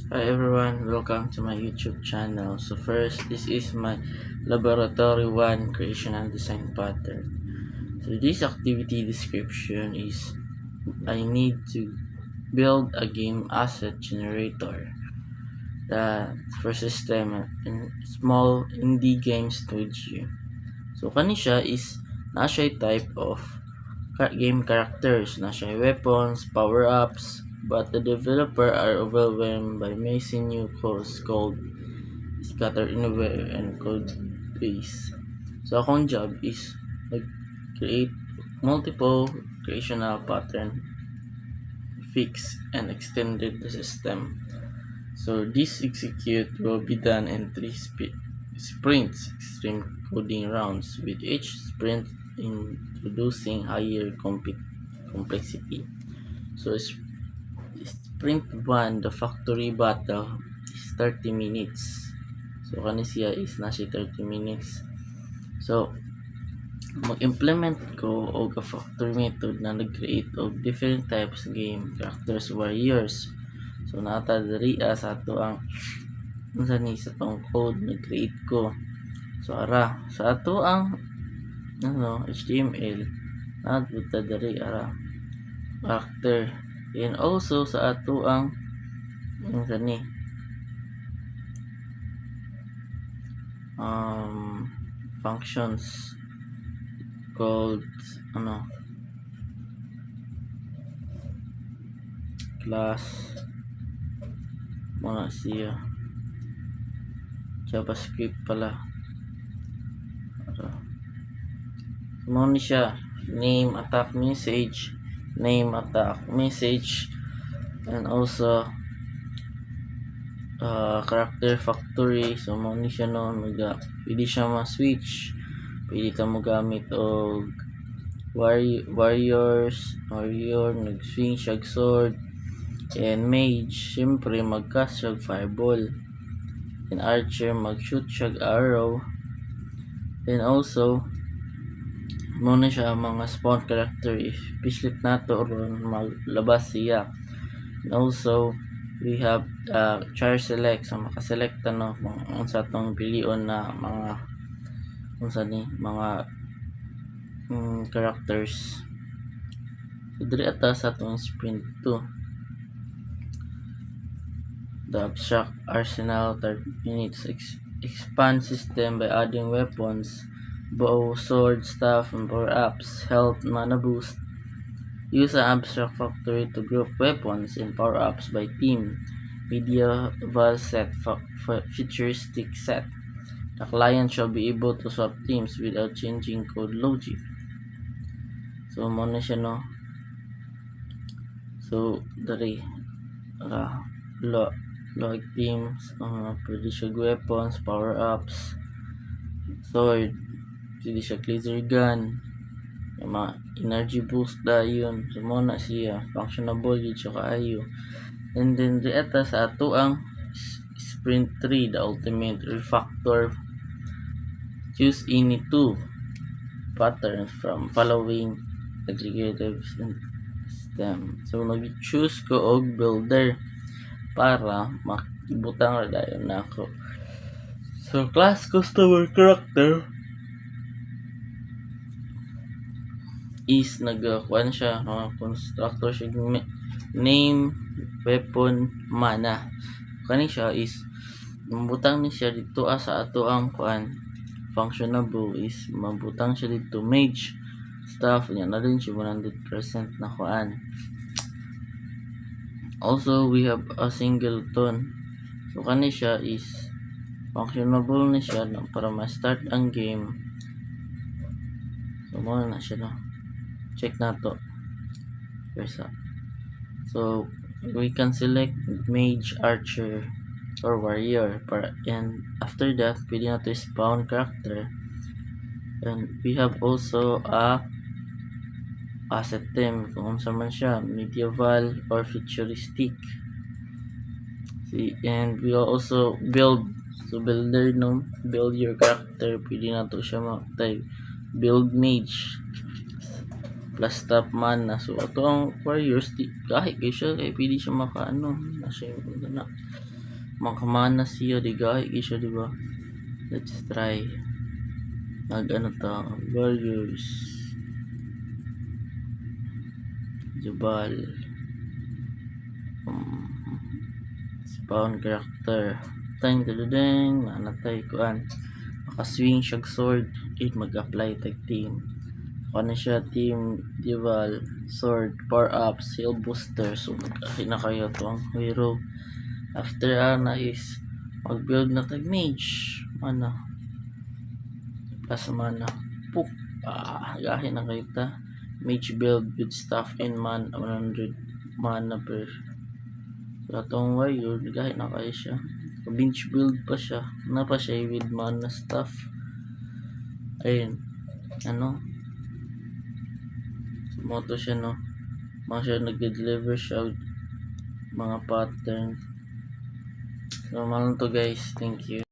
Hi everyone, welcome to my YouTube channel. So first, this is my Laboratory 1 creation and design pattern. So this activity description is I need to build a game asset generator that for system in small indie game studio. So kani siya is na siya type of game characters, na siya weapons, power-ups, but the developer are overwhelmed by messy new codes called scattered anywhere and code base. So akong job is create multiple creational pattern, fix and extended the system. So this execute will be done in three sprints, extreme coding rounds, with each sprint introducing higher complexity. So sprint 1, the factory battle is 30 minutes. So kani siya is nasa 30 minutes. So mag-implement ko og a factory method na nag-create og different types game characters warriors. So nata diri sa ato ang unsa ni sa tong code nag-create ko. So ara sa ato ang HTML nagpunta diri ara character, and also sa ato ang kani functions called class mga siya JavaScript pala. Mo ni siya name attack message and also character factory. So mo ni siya pwede siya ma-switch, pwede ka mo gamit og warrior nag-swing siya sword, and mage syempre mag-cast siya fireball, and archer mag-shoot siya arrow, and also muna siya mga spawn character if pislip nato ron maglabas siya. And also we have char select, so makaselect kung unsa tong pilion na mga characters. So diri ata sa atong sprint 2, the abstract arsenal 30 minutes, expand system by adding weapons, bow, sword, staff, and power-ups, health, mana boost. Use an abstract factory to group weapons and power-ups by team. Medieval set, futuristic set. The client shall be able to swap teams without changing code logic. So muna siya So dari log teams, pwede siya weapons, power-ups, sword, pwede siya laser gun, yung mga energy boost dayon. So muna siya functionable yun siya kaayo. And then di ata sa ato ang sprint 3, the ultimate refactor. Choose any two patterns from following aggregative system. So mag-choose ko og builder para makibutang ra dayon nako. So class customer character is nagkuan siya constructor siya name, weapon, mana. Kani siya is mabutang ni siya dito sa ato ang functionable is mabutang siya dito mage staff niya na rin siya 100% na kuan. Also we have a singleton. So kani siya is functionable na siya para ma-start ang game. So muna na siya check nato first. So we can select mage, archer, or warrior and after that pwede na to spawn character, and we have also a asset theme kung unsa man siya, medieval or futuristic. See, and we also build, so builder build your character, pwede na to siya type build mage plus top mana. So ato ang warriors kahit kay siya kay pwede siya na siya Makamana siya, di gaya siya, di ba? Let's try. Ano to? Warriors. Jabal. Spawn character. Tang dadadang. Nanatay kuan. Makaswing siya sword. Mag-apply tag team. Ano siya team Jabal. Sword. Power ups. Heal booster. So na kayo tong hero. After ana is mag-build na tag mage. Mana. Plus mana. Puk. Gahin na kayo ta. Mage build with staff and 100 mana per. So atong warrior, gahin na kayo siya. Bench build pa siya. Na pa siya with mana staff. Ayun. Ano? Moto siya no. Mga siya nag-deliver siya mga pattern. So, to guys. Thank you.